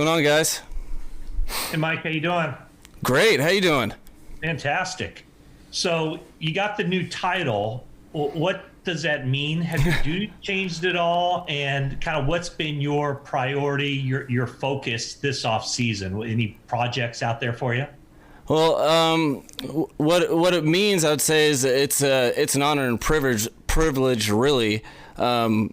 going on, guys? Hey, Mike, how you doing? Great. How you doing? Fantastic. So you got the new title. What does that mean? Have you changed it all? And kind of what's been your priority, your focus this off season? Any projects out there for you? Well, what it means, I would say, is it's an honor and privilege, really,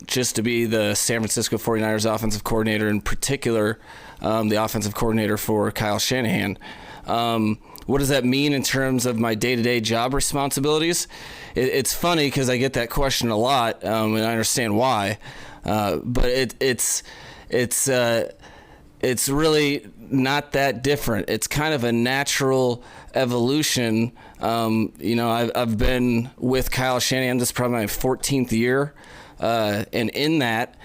just to be the San Francisco 49ers offensive coordinator, in particular, the offensive coordinator for Kyle Shanahan. What does that mean in terms of my day-to-day job responsibilities? It's funny because I get that question a lot, and I understand why. But it's really not that different. It's kind of a natural evolution. I've been with Kyle Shanahan. This is probably my 14th year, and in that,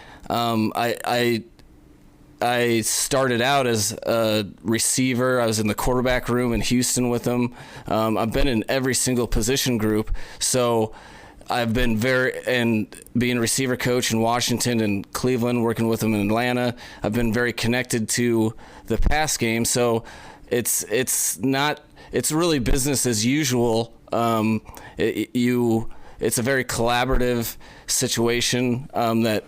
I started out as a receiver. I was in the quarterback room in Houston with him. I've been in every single position group. So I've been being a receiver coach in Washington and Cleveland, working with him in Atlanta. I've been very connected to the pass game. So it's really business as usual. It's a very collaborative situation that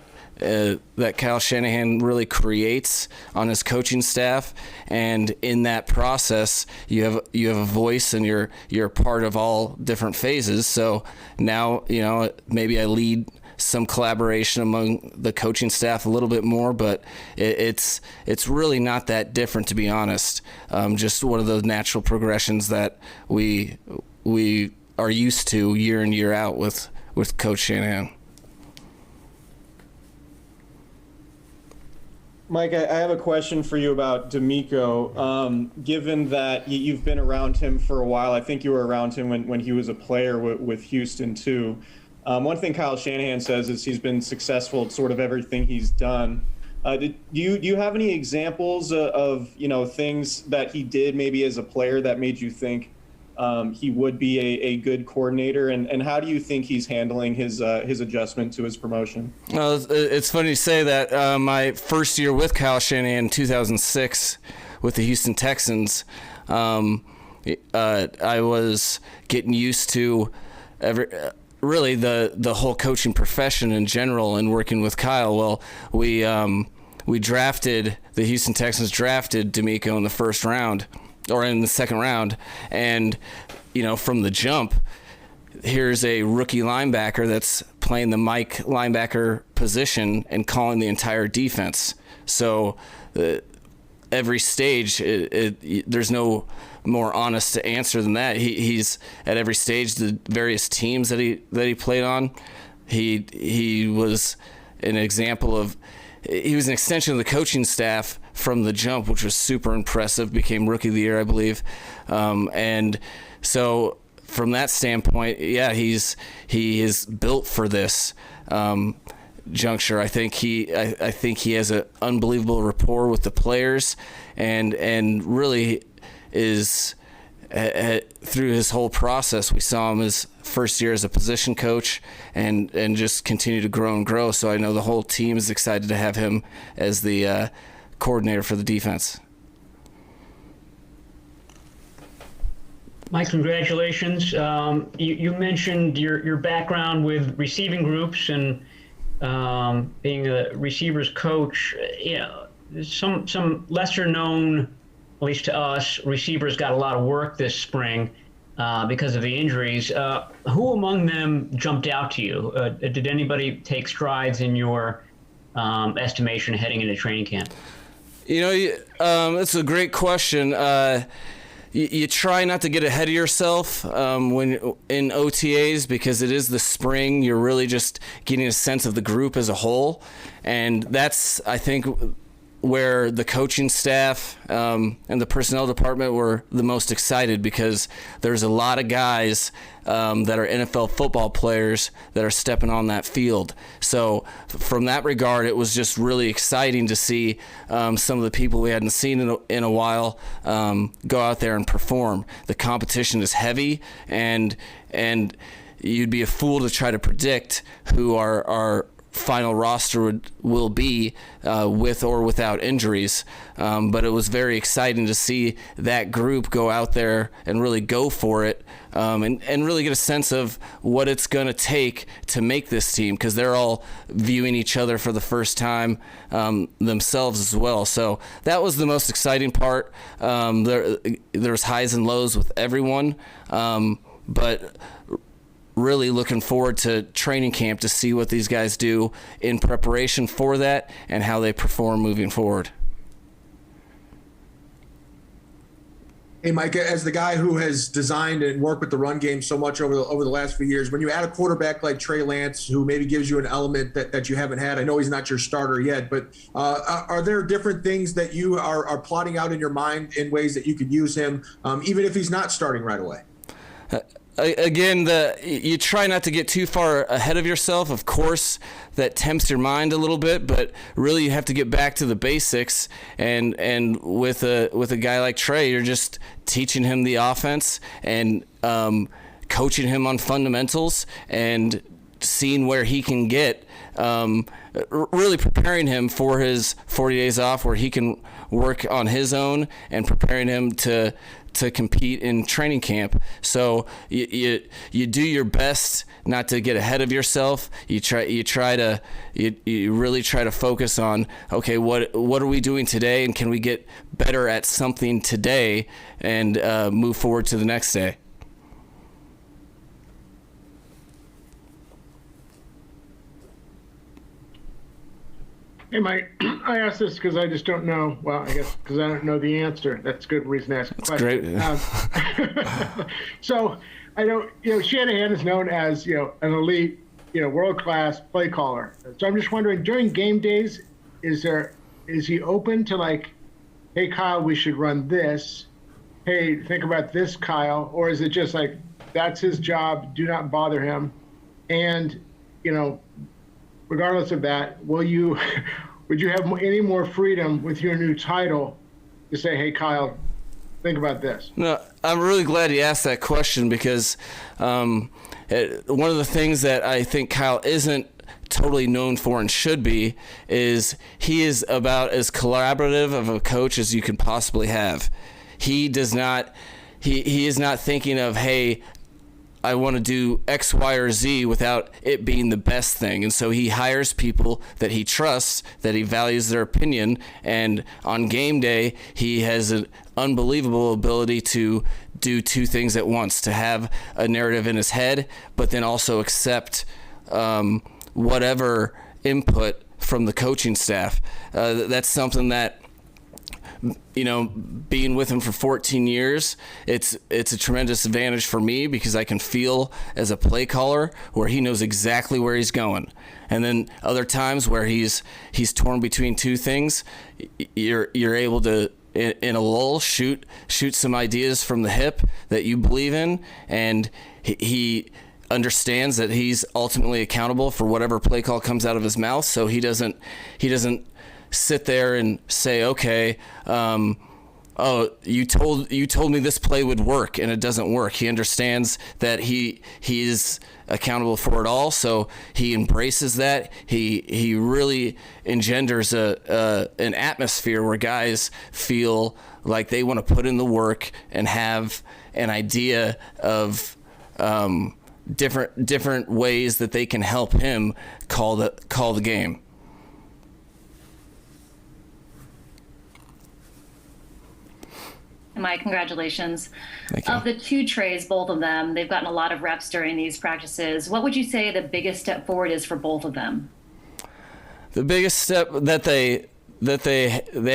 Kyle Shanahan really creates on his coaching staff, and in that process, you have a voice, and you're part of all different phases. So now, maybe I lead some collaboration among the coaching staff a little bit more, but it's really not that different, to be honest. Just one of those natural progressions that we are used to year in, year out with Coach Shanahan. Mike, I have a question for you about DeMeco. Given that you've been around him for a while, I think you were around him when he was a player with Houston too. One thing Kyle Shanahan says is he's been successful at sort of everything he's done. Do you have any examples of things that he did maybe as a player that made you think he would be a good coordinator, and how do you think he's handling his adjustment to his promotion? Well, it's funny you say that. My first year with Kyle Shanahan in 2006 with the Houston Texans, I was getting used to really the whole coaching profession in general and working with Kyle. Well, the Houston Texans drafted DeMeco in the first round, or in the second round, and from the jump, here's a rookie linebacker that's playing the Mike linebacker position and calling the entire defense. So every stage, there's no more honest answer than that. He's at every stage, the various teams that he played on, he was an example of. He was an extension of the coaching staff from the jump, which was super impressive. Became Rookie of the Year, I believe. And so from that standpoint, yeah, he is built for this juncture. I think he has an unbelievable rapport with the players, and really is. Through his whole process, we saw him his first year as a position coach and just continue to grow and grow. So I know the whole team is excited to have him as the coordinator for the defense. Mike, congratulations. You mentioned your background with receiving groups and being a receivers coach. Some lesser known, at least to us, receivers got a lot of work this spring because of the injuries. Who among them jumped out to you? Did anybody take strides in your estimation heading into training camp? That's a great question. You try not to get ahead of yourself when in OTAs, because it is the spring. You're really just getting a sense of the group as a whole, and that's, I think, where the coaching staff and the personnel department were the most excited, because there's a lot of guys that are NFL football players that are stepping on that field. So from that regard, it was just really exciting to see some of the people we hadn't seen in a while go out there and perform. The competition is heavy, and you'd be a fool to try to predict who our final roster will be with or without injuries. But it was very exciting to see that group go out there and really go for it, and really get a sense of what it's going to take to make this team, because they're all viewing each other for the first time themselves as well. So that was the most exciting part. There's highs and lows with everyone, but really looking forward to training camp to see what these guys do in preparation for that and how they perform moving forward. Hey, Mike, as the guy who has designed and worked with the run game so much over the last few years, when you add a quarterback like Trey Lance, who maybe gives you an element that you haven't had, I know he's not your starter yet, but are there different things that you are plotting out in your mind in ways that you could use him, even if he's not starting right away? Again, you try not to get too far ahead of yourself. Of course, that tempts your mind a little bit, but really you have to get back to the basics. And with a guy like Trey, you're just teaching him the offense and coaching him on fundamentals and seeing where he can get. Really preparing him for his 40 days off, where he can work on his own, and preparing him to compete in training camp. So you do your best not to get ahead of yourself. You really try to focus on, okay, what are we doing today, and can we get better at something today, and move forward to the next day. Hey, Mike, I asked this because I just don't know. Well, I guess because I don't know the answer. That's a good reason to ask a question. Great. So I know, Shanahan is known as, an elite, world-class play caller. So I'm just wondering, during game days, is he open to like, hey, Kyle, we should run this. Hey, think about this, Kyle. Or is it just like, that's his job, do not bother him? And, regardless of that, would you have any more freedom with your new title to say, hey, Kyle, think about this? No, I'm really glad you asked that question, because one of the things that I think Kyle isn't totally known for and should be is he is about as collaborative of a coach as you can possibly have. He does not he is not thinking of, hey, I want to do X, Y, or Z without it being the best thing. And so he hires people that he trusts, that he values their opinion. And on game day, he has an unbelievable ability to do two things at once, to have a narrative in his head, but then also accept whatever input from the coaching staff. That's something that, being with him for 14 years, it's a tremendous advantage for me, because I can feel as a play caller where he knows exactly where he's going. And then other times where he's torn between two things, you're able to, in a lull, shoot some ideas from the hip that you believe in, and he understands that he's ultimately accountable for whatever play call comes out of his mouth. So he doesn't sit there and say, okay, oh, you told me this play would work, and it doesn't work. He understands that he is accountable for it all, so he embraces that. He really engenders an atmosphere where guys feel like they want to put in the work and have an idea of different ways that they can help him call the game. Mike, congratulations. Thank you. Of the two Treys, both of them, they've gotten a lot of reps during these practices. What would you say the biggest step forward is for both of them? The biggest step that they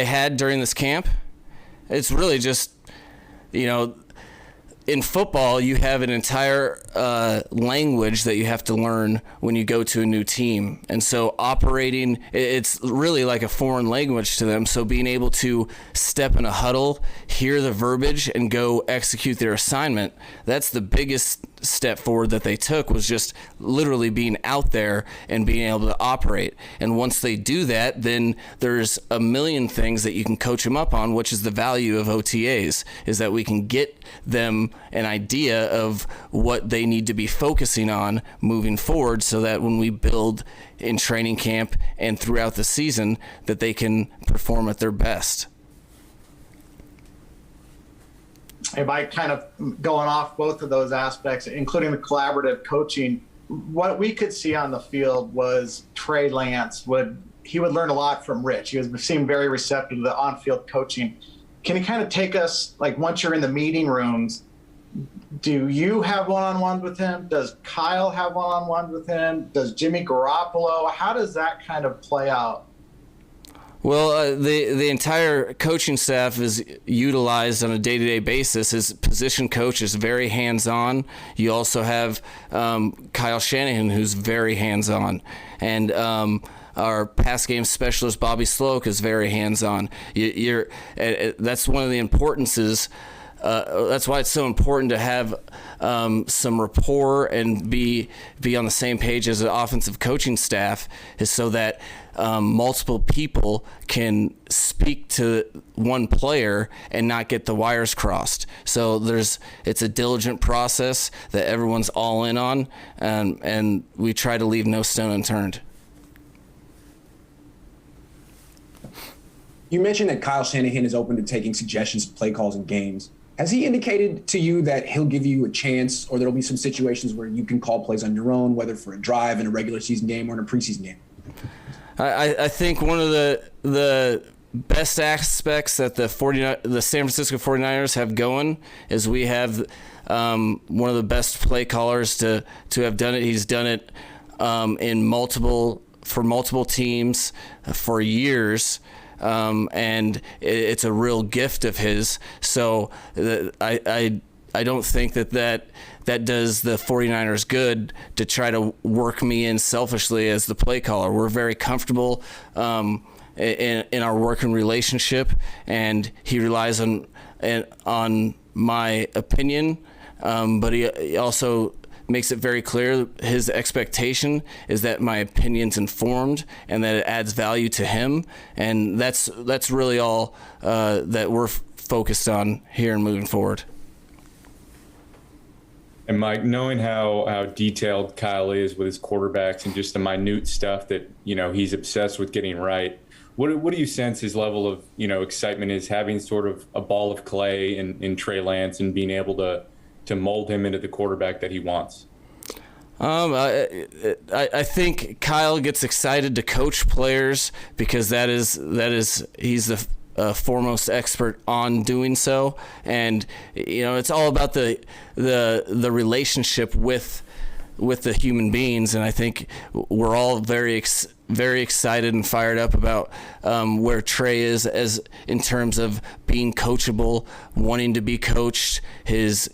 had during this camp, it's really just, in football, you have an entire language that you have to learn when you go to a new team. And so it's really like a foreign language to them. So being able to step in a huddle, hear the verbiage, and go execute their assignment, that's the biggest step forward that they took, was just literally being out there and being able to operate. And once they do that, then there's a million things that you can coach them up on, which is the value of OTAs, is that we can get them an idea of what they need to be focusing on moving forward, so that when we build in training camp and throughout the season, that they can perform at their best. And by kind of going off both of those aspects, including the collaborative coaching, what we could see on the field was Trey Lance would learn a lot from Rich. He seemed very receptive to the on-field coaching. Can you kind of take us, like, once you're in the meeting rooms, do you have one-on-ones with him? Does Kyle have one-on-ones with him? Does Jimmy Garoppolo? How does that kind of play out? Well, the entire coaching staff is utilized on a day-to-day basis. His position coach is very hands-on. You also have Kyle Shanahan, who's very hands-on. And our pass game specialist, Bobby Sloak, is very hands-on. That's one of the importances. That's why it's so important to have some rapport and be on the same page as an offensive coaching staff, is so that multiple people can speak to one player and not get the wires crossed. So it's a diligent process that everyone's all in on, and we try to leave no stone unturned. You mentioned that Kyle Shanahan is open to taking suggestions of play calls in games. Has he indicated to you that he'll give you a chance, or there'll be some situations where you can call plays on your own, whether for a drive in a regular season game or in a preseason game? I think one of the best aspects that the San Francisco 49ers have going is we have one of the best play callers to have done it. He's done it for multiple teams for years. And it's a real gift of his. So I don't think that does the 49ers good to try to work me in selfishly as the play caller. We're very comfortable in our working relationship, and he relies on my opinion, but he also makes it very clear his expectation is that my opinion's informed and that it adds value to him, and that's really all that we're focused on here and moving forward. And Mike, knowing how detailed Kyle is with his quarterbacks and just the minute stuff that he's obsessed with getting right, what do you sense his level of excitement is, having sort of a ball of clay in Trey Lance and being able to mold him into the quarterback that he wants? I think Kyle gets excited to coach players because he's the foremost expert on doing so, and it's all about the relationship with the human beings, and I think we're all very excited and fired up about where Trey is as in terms of being coachable, wanting to be coached, his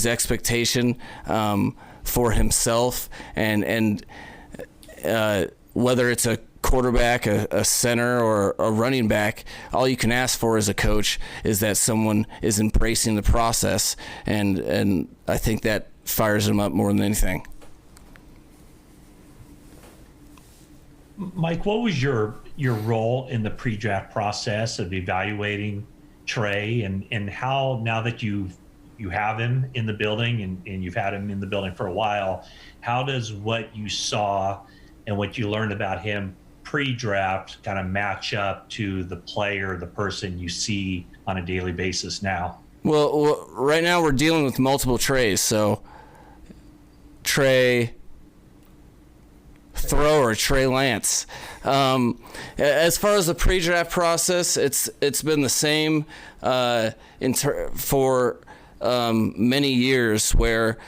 expectation for himself, and whether it's a quarterback, a center, or a running back, all you can ask for as a coach is that someone is embracing the process, and I think that fires him up more than anything. Mike, what was your role in the pre-draft process of evaluating Trey, and how, now that you have him in the building and you've had him in the building for a while, how does what you saw and what you learned about him pre-draft kind of match up to the player, the person you see on a daily basis now? Well, right now we're dealing with multiple Treys, so Trey thrower, Trey Lance. As far as the pre-draft process, it's been the same for many years, where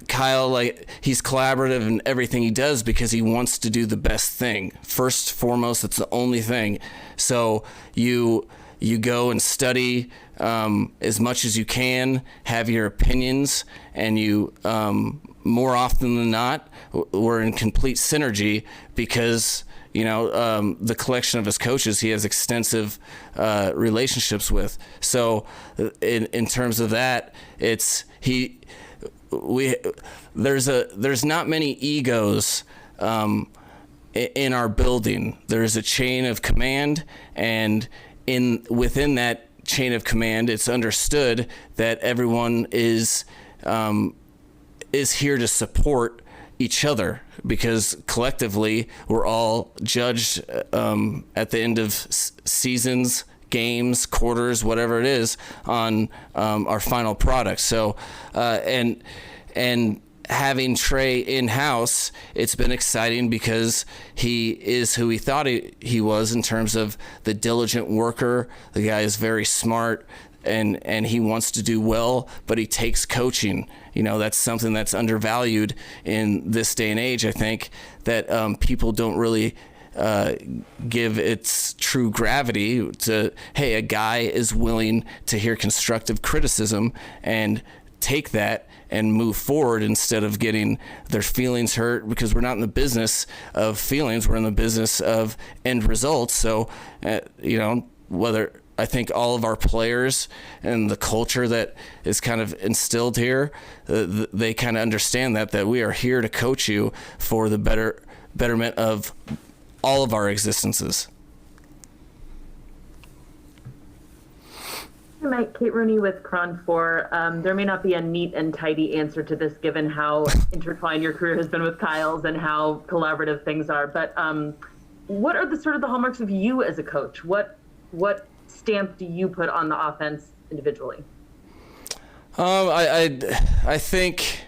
Kyle, he's collaborative in everything he does because he wants to do the best thing. First and foremost, it's the only thing. So you go and study as much as you can, have your opinions, and you more often than not, we're in complete synergy because the collection of his coaches he has extensive relationships with. So in terms of that, there's not many egos in our building. There's a chain of command, and within that chain of command, it's understood that everyone is here to support each other, because collectively we're all judged at the end of seasons, games, quarters, whatever it is, on our final product. So and having Trey in-house, it's been exciting because he is who he thought he was in terms of the diligent worker. The guy is very smart, and he wants to do well, but he takes coaching. You know, that's something that's undervalued in this day and age. I think that people don't really give its true gravity to, hey, a guy is willing to hear constructive criticism and take that and move forward instead of getting their feelings hurt, because we're not in the business of feelings. We're in the business of end results. So, you know, whether I think all of our players and the culture that is kind of instilled here, they kind of understand that we are here to coach you for the betterment of all of our existences. Hi, Mike. Kate Rooney with Cron 4. There may not be a neat and tidy answer to this, given how intertwined your career has been with Kyle's and how collaborative things are. But what are the sort of the hallmarks of you as a coach? What stamp do you put on the offense individually? I think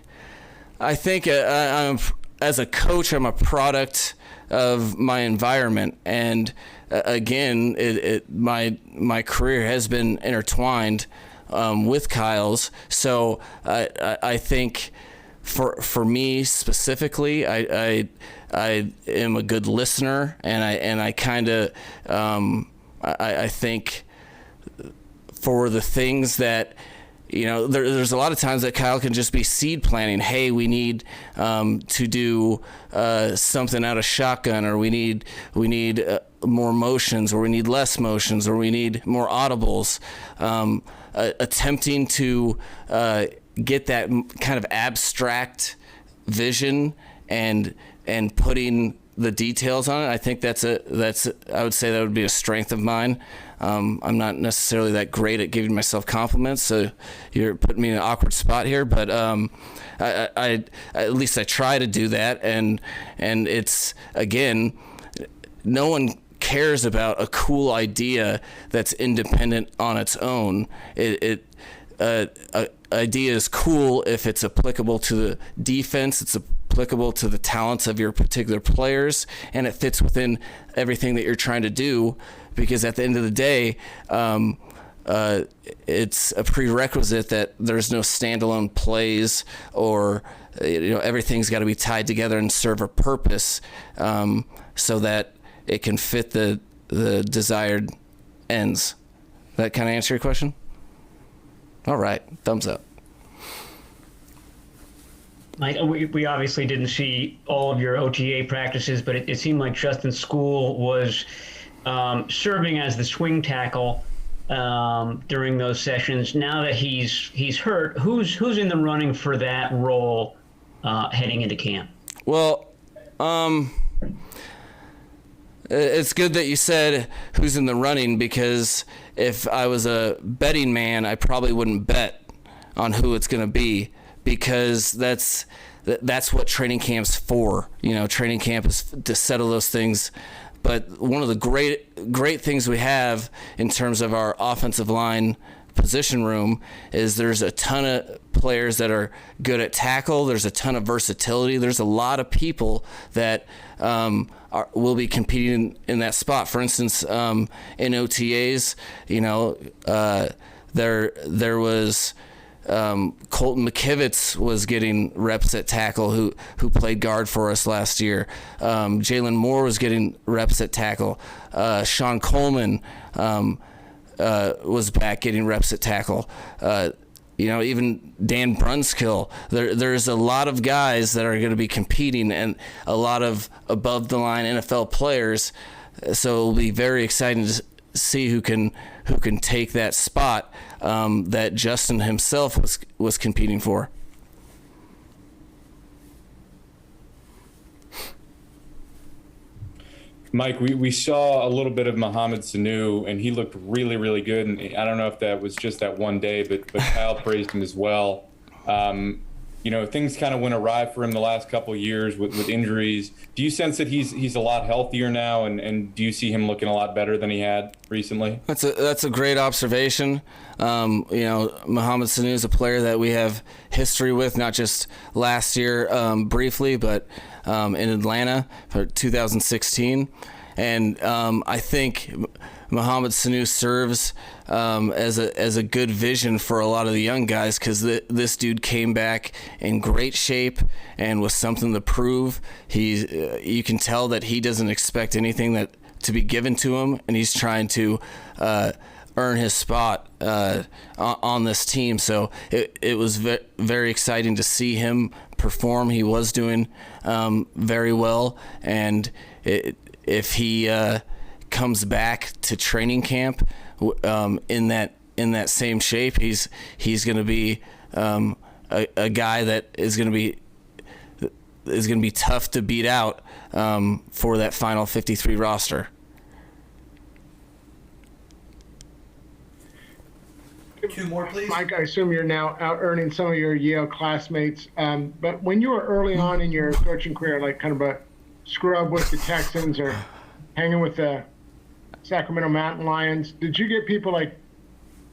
I'm, as a coach, I'm a product of my environment, and again, my career has been intertwined with Kyle's. So I think for me specifically, I am a good listener, and I kind of I think for the things that, you know, there's a lot of times that Kyle can just be seed planning. Hey, we need to do something out of shotgun, or we need more motions, or we need less motions, or we need more audibles. Attempting to get that kind of abstract vision and putting the details on it. I think that's I would say that would be a strength of mine. I'm not necessarily that great at giving myself compliments, so you're putting me in an awkward spot here, but I at least I try to do that, and it's, again, no one cares about a cool idea that's independent on its own. Idea is cool if it's applicable to the defense, it's applicable to the talents of your particular players, and it fits within everything that you're trying to do, because at the end of the day, it's a prerequisite that there's no standalone plays, or everything's got to be tied together and serve a purpose, so that it can fit the desired ends. That kind of answer your question? All right, thumbs up. Mike, we obviously didn't see all of your OTA practices, but it seemed like Justin School was serving as the swing tackle during those sessions. Now that he's hurt, who's in the running for that role heading into camp? Well, it's good that you said who's in the running, because if I was a betting man, I probably wouldn't bet on who it's going to be, because that's what training camp's for. Training camp is to settle those things. But one of the great things we have in terms of our offensive line position room is there's a ton of players that are good at tackle. There's a ton of versatility. There's a lot of people that will be competing in that spot. For instance, in OTAs, there was Colton McKivitz was getting reps at tackle, who played guard for us last year. Jalen Moore was getting reps at tackle. Sean Coleman was back getting reps at tackle. Even Dan Brunskill. There's a lot of guys that are going to be competing, and a lot of above-the-line NFL players. So it'll be very exciting to see who can take that spot that Justin himself was competing for. Mike, we saw a little bit of Mohamed Sanu, and he looked really, really good. And I don't know if that was just that one day, but Kyle praised him as well. Things kind of went awry for him the last couple of years with injuries. Do you sense that he's a lot healthier now, and do you see him looking a lot better than he had recently? That's a great observation. Mohamed Sanu is a player that we have history with, not just last year briefly, but in Atlanta for 2016. And I think Mohamed Sanu serves as a good vision for a lot of the young guys, because this dude came back in great shape and with something to prove. You can tell that he doesn't expect anything to be given to him, and he's trying to earn his spot on this team. So it was very exciting to see him perform. He was doing very well, and if he comes back to training camp in that same shape, he's going to be a guy that is going to be tough to beat out for that final 53 roster. Two more, please. Mike, I assume you're now out earning some of your Yale classmates. But when you were early on in your coaching career, like kind of a scrub with the Texans or hanging with the Sacramento Mountain Lions, did you get people like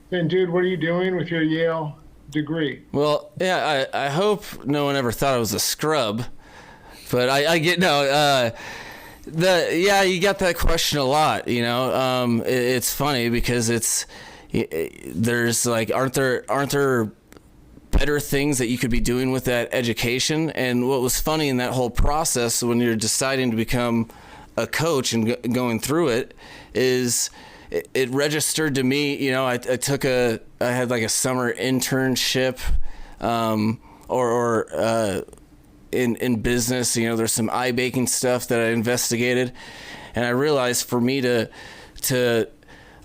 saying, dude, what are you doing with your Yale degree? Well, yeah, I hope no one ever thought I was a scrub, but I get no. You got that question a lot. It's funny because there's like, aren't there better things that you could be doing with that education? And what was funny in that whole process when you're deciding to become a coach and going through it is it registered to me. I had like a summer internship in business. There's some eye baking stuff that I investigated, and I realized for me to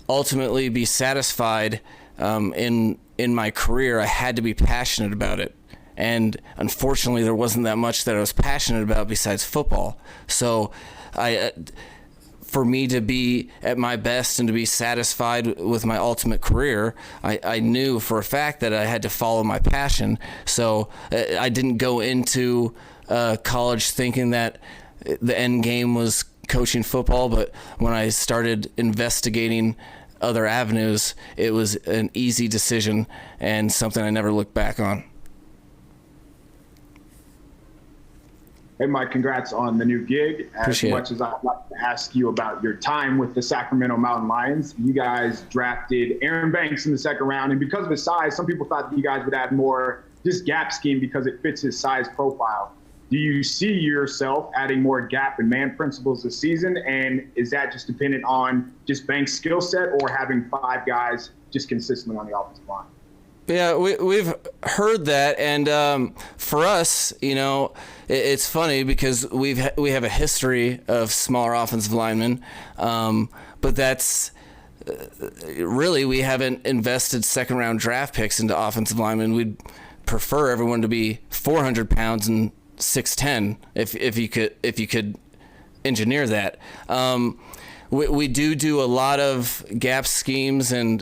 ultimately be satisfied in my career, I had to be passionate about it. And unfortunately, there wasn't that much that I was passionate about besides football. So for me to be at my best and to be satisfied with my ultimate career, I knew for a fact that I had to follow my passion. So I didn't go into college thinking that the end game was coaching football, but when I started investigating other avenues, it was an easy decision and something I never looked back on. Hey, Mike, congrats on the new gig. Appreciate as much as I'd like to ask you about your time with the Sacramento Mountain Lions, you guys drafted Aaron Banks in the second round. And because of his size, some people thought that you guys would add more just gap scheme because it fits his size profile. Do you see yourself adding more gap and man principles this season? And is that just dependent on just Banks' skill set or having 5 guys just consistently on the offensive line? Yeah, we've heard that, and for us, it's funny because we have a history of smaller offensive linemen, but that's really, we haven't invested second-round draft picks into offensive linemen. We'd prefer everyone to be 400 pounds and 6'10", if you could engineer that. We do a lot of gap schemes and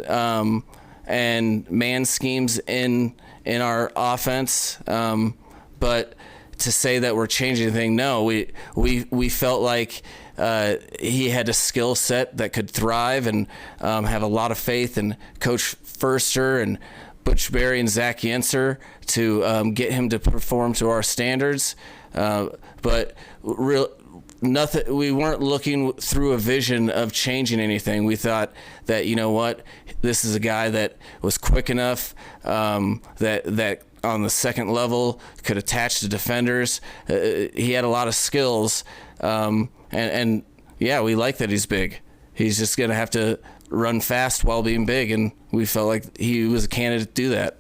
man schemes in our offense, but to say that we're changing anything, no. We felt like he had a skill set that could thrive, and have a lot of faith in Coach Furster and Butch Berry and Zach Yenser to get him to perform to our standards. But nothing. We weren't looking through a vision of changing anything. We thought that, this is a guy that was quick enough, that on the second level could attach to defenders. He had a lot of skills, and we like that he's big. He's just going to have to run fast while being big, and we felt like he was a candidate to do that.